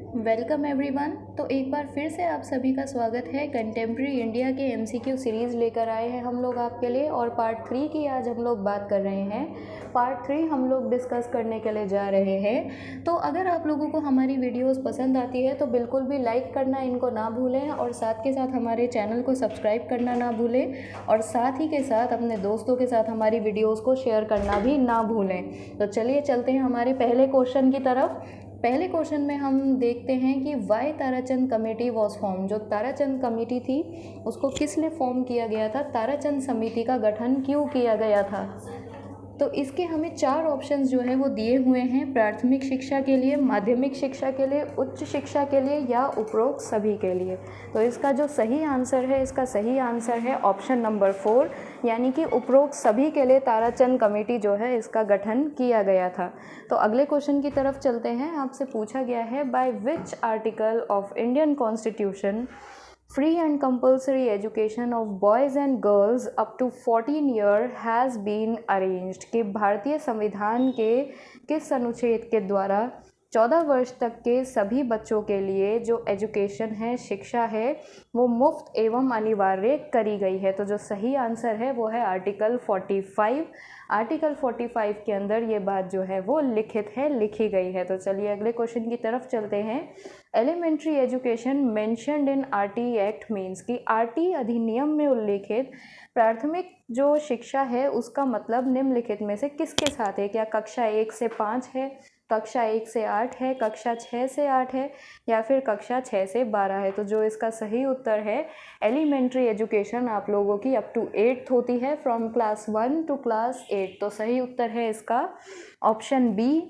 Welcome everyone. तो एक बार फिर से आप सभी का स्वागत है। कंटेम्प्रेरी इंडिया के एमसीक्यू सीरीज़ लेकर आए हैं हम लोग आपके लिए, और पार्ट 3 की आज हम लोग बात कर रहे हैं। पार्ट 3 हम लोग डिस्कस करने के लिए जा रहे हैं। तो अगर आप लोगों को हमारी वीडियोस पसंद आती है तो बिल्कुल भी लाइक करना इनको ना भूलें, और साथ के साथ हमारे चैनल को सब्सक्राइब करना ना भूलें, और साथ ही के साथ अपने दोस्तों के साथ हमारी वीडियोज़ को शेयर करना भी ना भूलें। तो चलिए चलते हैं हमारे पहले क्वेश्चन की तरफ। पहले क्वेश्चन में हम देखते हैं कि why Tarachand committee was form. जो ताराचंद कमेटी थी उसको किसने फॉर्म किया गया था, ताराचंद समिति का गठन क्यों किया गया था। तो इसके हमें 4 ऑप्शंस जो है वो दिए हुए हैं, प्राथमिक शिक्षा के लिए, माध्यमिक शिक्षा के लिए, उच्च शिक्षा के लिए या उपरोक्त सभी के लिए। तो इसका जो सही आंसर है, इसका सही आंसर है ऑप्शन नंबर 4, यानी कि उपरोक्त सभी के लिए ताराचंद कमेटी जो है इसका गठन किया गया था। तो अगले क्वेश्चन की तरफ चलते हैं। आपसे पूछा गया है, by which article of Indian constitution free and compulsory education of boys and girls up to 14 year has been arranged. कि भारतीय संविधान के किस अनुच्छेद के द्वारा 14 वर्ष तक के सभी बच्चों के लिए जो एजुकेशन है, शिक्षा है, वो मुफ्त एवं अनिवार्य करी गई है। तो जो सही आंसर है वो है आर्टिकल 45। आर्टिकल 45 के अंदर ये बात जो है वो लिखित है, लिखी गई है। तो चलिए अगले क्वेश्चन की तरफ चलते हैं। Elementary education mentioned in RT act means कि आरटी अधिनियम में उल्लेखित प्राथमिक जो शिक्षा है उसका मतलब निम्नलिखित में से किसके साथ है। क्या कक्षा 1 से 5 है, कक्षा 1 से 8 है, कक्षा 6 से 8 है, या फिर कक्षा 6 से 12 है। तो जो इसका सही उत्तर है, एलिमेंट्री एजुकेशन आप लोगों की अप टू 8th होती है, फ्रॉम क्लास 1 टू क्लास 8। तो सही उत्तर है इसका option B,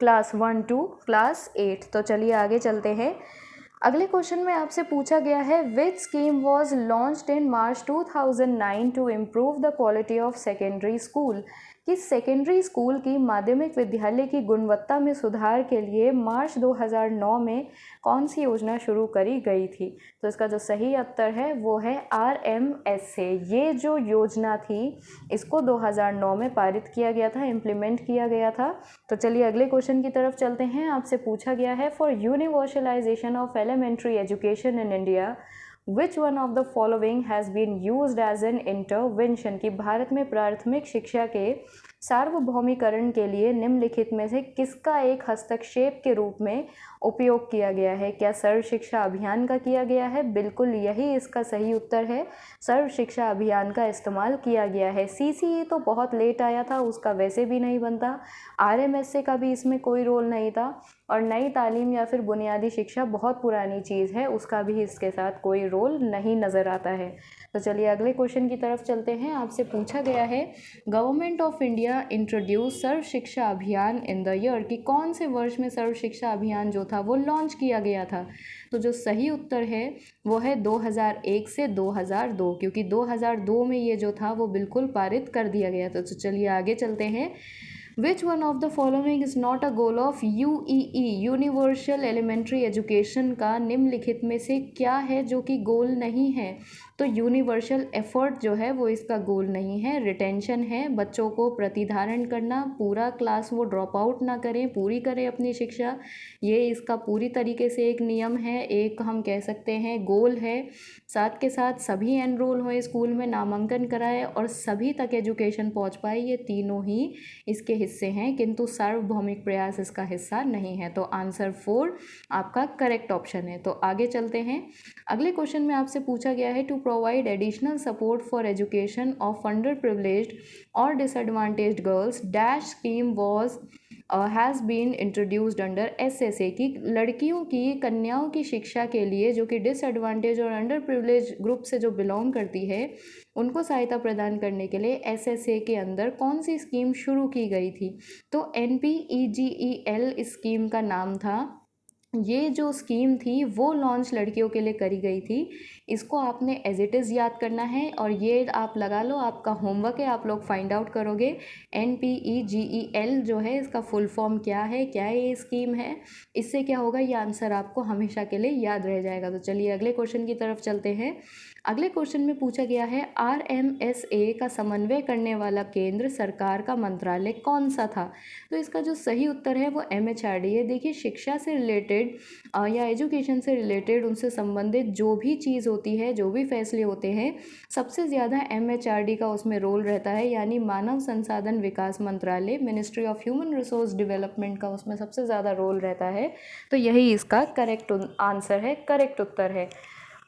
class 1 to class 8। तो चलिए आगे चलते हैं। अगले क्वेश्चन में आपसे पूछा गया है, which scheme was launched in March 2009 to improve the quality of secondary school. कि सेकेंडरी स्कूल की माध्यमिक विद्यालय की गुणवत्ता में सुधार के लिए मार्च 2009 में कौन सी योजना शुरू करी गई थी। तो इसका जो सही उत्तर है वो है RMS से। ये जो योजना थी इसको 2009 में पारित किया गया था, इम्प्लीमेंट किया गया था। तो चलिए अगले क्वेश्चन की तरफ चलते हैं। आपसे पूछा गया है, for universalization of elementary education in India which one of the following has been used as an intervention. कि भारत में प्राथमिक शिक्षा के सार्वभौमिकरण के लिए निम्नलिखित में से किसका एक हस्तक्षेप के रूप में उपयोग किया गया है। क्या सर्व शिक्षा अभियान का किया गया है? बिल्कुल यही इसका सही उत्तर है, सर्व शिक्षा अभियान का इस्तेमाल किया गया है। CCE तो बहुत लेट आया था, उसका वैसे भी नहीं बनता। RMSA का भी इसमें कोई रोल नहीं था, और नई तालीम या फिर बुनियादी शिक्षा बहुत पुरानी चीज़ है, उसका भी इसके साथ कोई रोल नहीं नज़र आता है। तो चलिए अगले क्वेश्चन की तरफ चलते हैं। आपसे पूछा गया है, गवर्नमेंट ऑफ इंडिया इंट्रोड्यूस सर्व शिक्षा अभियान इन द ईयर। कि कौन से वर्ष में सर्व शिक्षा अभियान जो था वो लॉन्च किया गया था। तो जो सही उत्तर है वो है 2001 से 2002, क्योंकि 2002 में ये जो था वो बिल्कुल पारित कर दिया गया था। तो चलिए आगे चलते हैं। Which one of the following is not a goal of UEE universal elementary education. का निम्नलिखित में से क्या है जो कि गोल नहीं है। तो यूनिवर्सल एफर्ट जो है वो इसका गोल नहीं है, रिटेंशन है, बच्चों को प्रतिधारण करना, पूरा क्लास वो ड्रॉप आउट ना करें, पूरी करें अपनी शिक्षा, ये इसका पूरी तरीके से एक नियम है, एक हम कह सकते हैं गोल है। साथ के साथ सभी एनरोल हुए स्कूल में, नामांकन कराए और सभी तक एजुकेशन पहुंच पाए, ये तीनों ही इसके हिस्से हैं, किंतु सार्वभौमिक प्रयास इसका हिस्सा नहीं है। तो आंसर 4 आपका करेक्ट ऑप्शन है। तो आगे चलते हैं। अगले क्वेश्चन में आपसे पूछा गया है, to provide additional support for education of underprivileged और disadvantaged girls dash scheme was has been introduced under SSA। की लड़कियों की, कन्याओं की शिक्षा के लिए जो कि डिसएडवांटेज और अंडर प्रिविलेज ग्रुप से जो बिलोंग करती है, उनको सहायता प्रदान करने के लिए SSA के अंदर कौन सी स्कीम शुरू की गई थी। तो NPEGEL इस स्कीम का नाम था। ये जो स्कीम थी वो लॉन्च लड़कियों के लिए करी गई थी। इसको आपने एज इट इज़ याद करना है, और ये आप लगा लो, आपका होमवर्क है, आप लोग फाइंड आउट करोगे NPEGEL जो है इसका फुल फॉर्म क्या है, क्या ये स्कीम है। इससे क्या होगा, ये आंसर आपको हमेशा के लिए याद रह जाएगा। तो चलिए अगले क्वेश्चन की तरफ चलते हैं। अगले क्वेश्चन में पूछा गया है, RMSA का समन्वय करने वाला केंद्र सरकार का मंत्रालय कौन सा था। तो इसका जो सही उत्तर है वो MHRD है। देखिए, शिक्षा से रिलेटेड रिलेटेड या एजुकेशन से रिलेटेड उनसे संबंधित जो भी चीज़ होती है, जो भी फैसले होते हैं, सबसे ज़्यादा MHRD का उसमें रोल रहता है, यानी मानव संसाधन विकास मंत्रालय, ministry of human resource development का उसमें सबसे ज़्यादा रोल रहता है। तो यही इसका करेक्ट आंसर है, करेक्ट उत्तर है।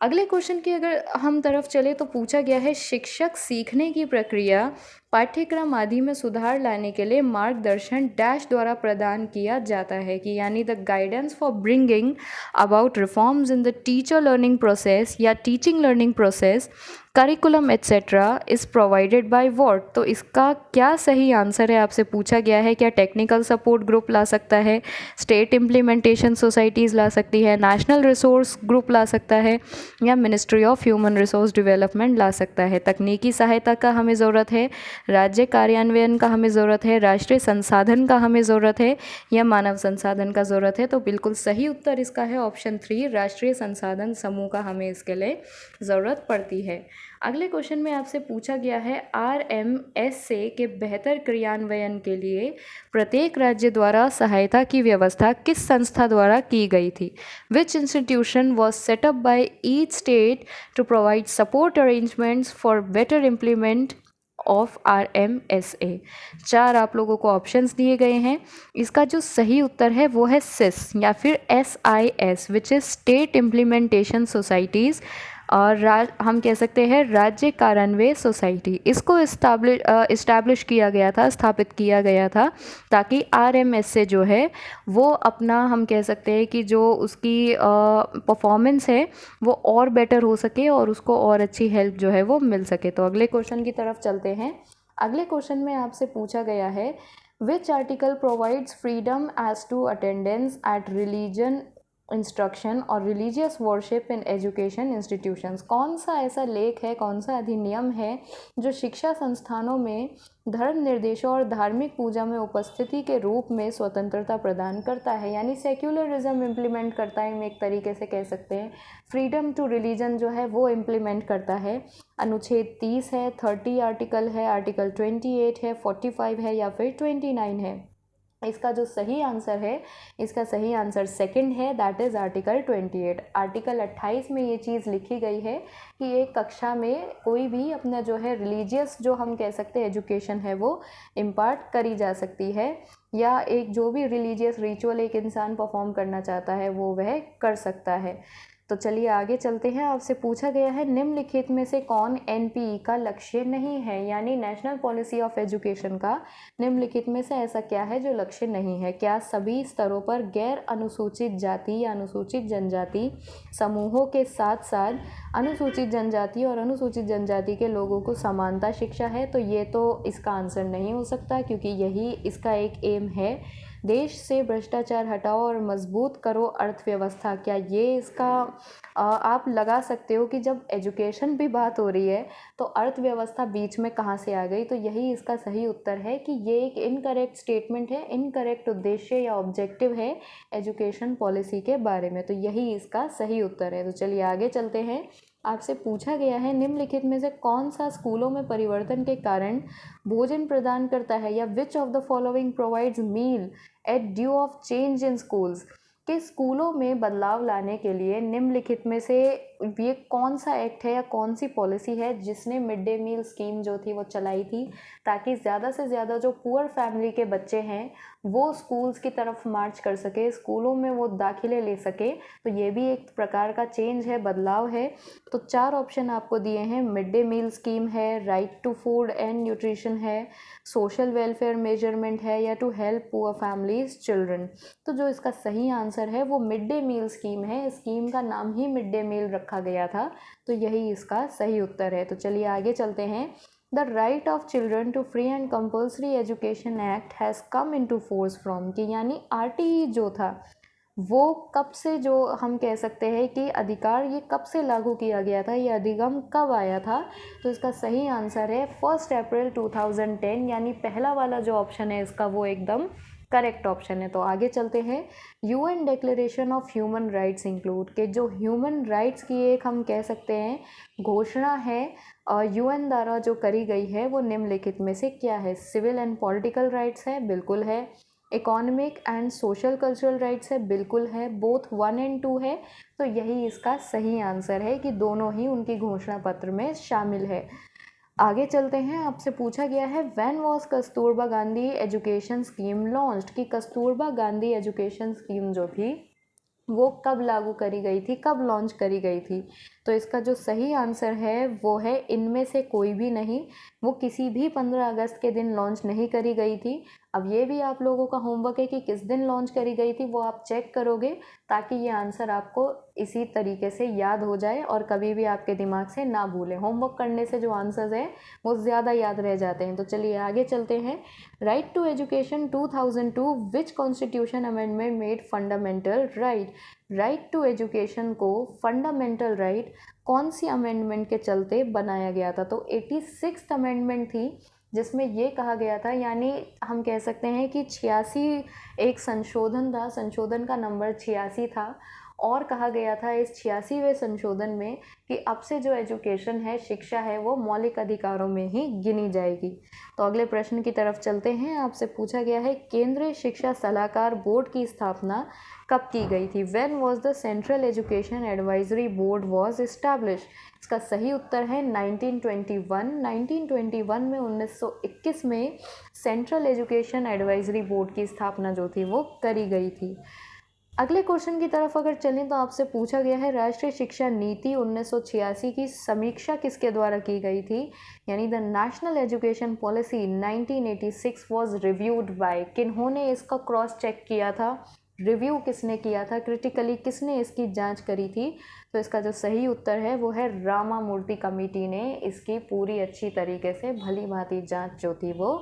अगले क्वेश्चन की अगर हम तरफ चले तो पूछा गया है, शिक्षक सीखने की प्रक्रिया पाठ्यक्रम आदि में सुधार लाने के लिए मार्गदर्शन डैश द्वारा प्रदान किया जाता है, कि यानी the guidance for bringing about reforms in the teacher learning process या teaching learning process, curriculum etcetera is provided by what. तो इसका क्या सही आंसर है, आपसे पूछा गया है। क्या टेक्निकल सपोर्ट ग्रुप ला सकता है, स्टेट इम्प्लीमेंटेशन सोसाइटीज़ ला सकती है, नेशनल रिसोर्स ग्रुप ला सकता है, या ministry of human resource development ला सकता है। तकनीकी सहायता का हमें ज़रूरत है, राज्य कार्यान्वयन का हमें ज़रूरत है, राष्ट्रीय संसाधन का हमें ज़रूरत है, या मानव संसाधन का ज़रूरत है। तो बिल्कुल सही उत्तर इसका है ऑप्शन 3, राष्ट्रीय संसाधन समूह का हमें इसके लिए ज़रूरत पड़ती है। अगले क्वेश्चन में आपसे पूछा गया है, RMSA के बेहतर क्रियान्वयन के लिए प्रत्येक राज्य द्वारा सहायता की व्यवस्था किस संस्था द्वारा की गई थी। Which institution was set up by each state to provide support arrangements for better implement of RMSA। 4 आप लोगों को ऑप्शंस दिए गए हैं। इसका जो सही उत्तर है वो है SIS या फिर SIS, which is state implementation societies, और हम कह सकते हैं राज्य कार्यान्वयन सोसाइटी। इसको इस्टेब्लिश किया गया था, स्थापित किया गया था, ताकि RMSA जो है वो अपना, हम कह सकते हैं कि जो उसकी परफॉर्मेंस है वो और बेटर हो सके और उसको और अच्छी हेल्प जो है वो मिल सके। तो अगले क्वेश्चन की तरफ चलते हैं। अगले क्वेश्चन में आपसे पूछा गया है, which article provides freedom as to attendance at religion instruction और religious worship in education institutions. कौन सा ऐसा लेख है, कौन सा अधिनियम है जो शिक्षा संस्थानों में धर्म निर्देशों और धार्मिक पूजा में उपस्थिति के रूप में स्वतंत्रता प्रदान करता है, यानी सेक्युलरिज्म इम्प्लीमेंट करता है। हम एक तरीके से कह सकते हैं फ्रीडम टू रिलीजन जो है वो इम्प्लीमेंट करता है। अनुच्छेद 30 है, 30 आर्टिकल है, आर्टिकल 28 है, 45 है, या फिर 29 है। इसका जो सही आंसर है, इसका सही आंसर सेकंड है, दैट इज़ आर्टिकल 28। आर्टिकल 28 में ये चीज़ लिखी गई है कि एक कक्षा में कोई भी अपना जो है रिलीजियस, जो हम कह सकते हैं एजुकेशन है, वो इम्पार्ट करी जा सकती है, या एक जो भी रिलीजियस रिचुअल एक इंसान परफॉर्म करना चाहता है वो वह कर सकता है। तो चलिए आगे चलते हैं। आपसे पूछा गया है, निम्नलिखित में से कौन NPE का लक्ष्य नहीं है, यानी नेशनल पॉलिसी ऑफ एजुकेशन का निम्नलिखित में से ऐसा क्या है जो लक्ष्य नहीं है। क्या सभी स्तरों पर गैर अनुसूचित जाति या अनुसूचित जनजाति समूहों के साथ साथ अनुसूचित जनजाति और अनुसूचित जनजाति के लोगों को समानता शिक्षा है। तो ये तो इसका आंसर नहीं हो सकता, क्योंकि यही इसका एक एम है, देश से भ्रष्टाचार हटाओ और मजबूत करो अर्थव्यवस्था। क्या ये इसका आप लगा सकते हो कि जब एजुकेशन भी बात हो रही है तो अर्थव्यवस्था बीच में कहाँ से आ गई। तो यही इसका सही उत्तर है कि ये एक इनकरेक्ट स्टेटमेंट है, इनकरेक्ट उद्देश्य या ऑब्जेक्टिव है एजुकेशन पॉलिसी के बारे में। तो यही इसका सही उत्तर है। तो चलिए आगे चलते हैं। आपसे पूछा गया है, निम्नलिखित में से कौन सा स्कूलों में परिवर्तन के कारण भोजन प्रदान करता है, या which of the following provides meal at due of change in schools. कि स्कूलों में बदलाव लाने के लिए निम्नलिखित में से ये कौन सा एक्ट है या कौन सी पॉलिसी है जिसने मिड डे मील स्कीम जो थी वो चलाई थी, ताकि ज़्यादा से ज़्यादा जो पुअर फैमिली के बच्चे हैं वो स्कूल्स की तरफ मार्च कर सके, स्कूलों में वो दाखिले ले सके। तो ये भी एक प्रकार का चेंज है, बदलाव है। तो 4 ऑप्शन आपको दिए हैं, मिड डे मील स्कीम है, right to food and nutrition है, सोशल वेलफेयर मेजरमेंट है, या to help poor families children. तो जो इसका सही आंसर है वो मिड डे मील स्कीम है। स्कीम का नाम ही मिड डे मील रखा गया था, तो यही इसका सही उत्तर है। तो चलिए आगे चलते हैं। The right of children to free and compulsory education act has come into force from, कि यानी RTE जो था वो कब से, जो हम कह सकते हैं कि अधिकार ये कब से लागू किया गया था, ये अधिगम कब आया था। तो इसका सही आंसर है 1 अप्रैल 2010, यानी पहला वाला जो ऑप्शन है इसका वो एकदम करेक्ट ऑप्शन है। तो आगे चलते हैं। UN declaration of human rights include, के जो ह्यूमन राइट्स की एक हम कह सकते हैं घोषणा है UN द्वारा जो करी गई है वो निम्नलिखित में से क्या है। सिविल एंड पॉलिटिकल राइट्स है, बिल्कुल है। Economic and social cultural rights है, बिल्कुल है, बोथ 1 एंड 2 है। तो यही इसका सही आंसर है कि दोनों ही उनकी घोषणा पत्र में शामिल है। आगे चलते हैं, आपसे पूछा गया है when was Kasturba Gandhi education scheme launched, कि कस्तूरबा गांधी एजुकेशन स्कीम जो थी वो कब लागू करी गई थी, कब लॉन्च करी गई थी। तो इसका जो सही आंसर है वो है इनमें से कोई भी नहीं, वो किसी भी 15 अगस्त के दिन लॉन्च नहीं करी गई थी। अब ये भी आप लोगों का होमवर्क है कि किस दिन लॉन्च करी गई थी वो आप चेक करोगे, ताकि ये आंसर आपको इसी तरीके से याद हो जाए और कभी भी आपके दिमाग से ना भूलें। होमवर्क करने से जो आंसर्स हैं वो ज़्यादा याद रह जाते हैं। तो चलिए आगे चलते हैं। Right to education 2002 which constitution amendment made fundamental right. Right to education को फंडामेंटल राइट कौन सी अमेंडमेंट के चलते बनाया गया था? तो 86th अमेंडमेंट थी, जिसमें ये कहा गया था, यानी हम कह सकते हैं कि 86 एक संशोधन था, संशोधन का नंबर 86 था। और कहा गया था इस 86वें संशोधन में कि अब से जो एजुकेशन है, शिक्षा है, वो मौलिक अधिकारों में ही गिनी जाएगी। तो अगले प्रश्न की तरफ चलते हैं। आपसे पूछा गया है केंद्रीय शिक्षा सलाहकार बोर्ड की स्थापना कब की गई थी? When was the central education advisory board was established? इसका सही उत्तर है 1921। 1921 में 1921 में सेंट्रल एजुकेशन एडवाइजरी बोर्ड की स्थापना जो थी वो करी गई थी। अगले क्वेश्चन की तरफ अगर चलें तो आपसे पूछा गया है राष्ट्रीय शिक्षा नीति 1986 की समीक्षा किसके द्वारा की गई थी? यानी the national education policy 1986 was reviewed by, किन्होंने इसका क्रॉस चेक किया था, रिव्यू किसने किया था, क्रिटिकली किसने इसकी जांच करी थी? तो इसका जो सही उत्तर है वो है रामामूर्ति कमेटी ने इसकी पूरी अच्छी तरीके से भली भांति जांच जो थी वो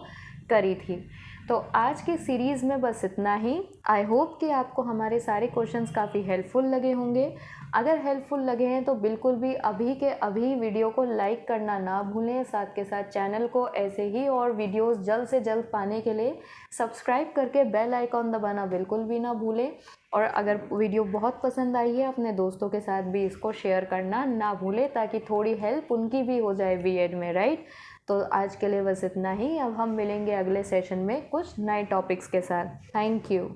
करी थी। तो आज की सीरीज़ में बस इतना ही। आई होप कि आपको हमारे सारे क्वेश्चंस काफ़ी हेल्पफुल लगे होंगे। अगर हेल्पफुल लगे हैं तो बिल्कुल भी अभी के अभी वीडियो को लाइक करना ना भूलें, साथ के साथ चैनल को ऐसे ही और वीडियोस जल्द से जल्द पाने के लिए सब्सक्राइब करके बेल आइकॉन दबाना बिल्कुल भी ना भूलें। और अगर वीडियो बहुत पसंद आई है अपने दोस्तों के साथ भी इसको शेयर करना ना भूलें, ताकि थोड़ी हेल्प उनकी भी हो जाए बीएड में, राइट। तो आज के लिए बस इतना ही। अब हम मिलेंगे अगले सेशन में कुछ नए टॉपिक्स के साथ। Thank you.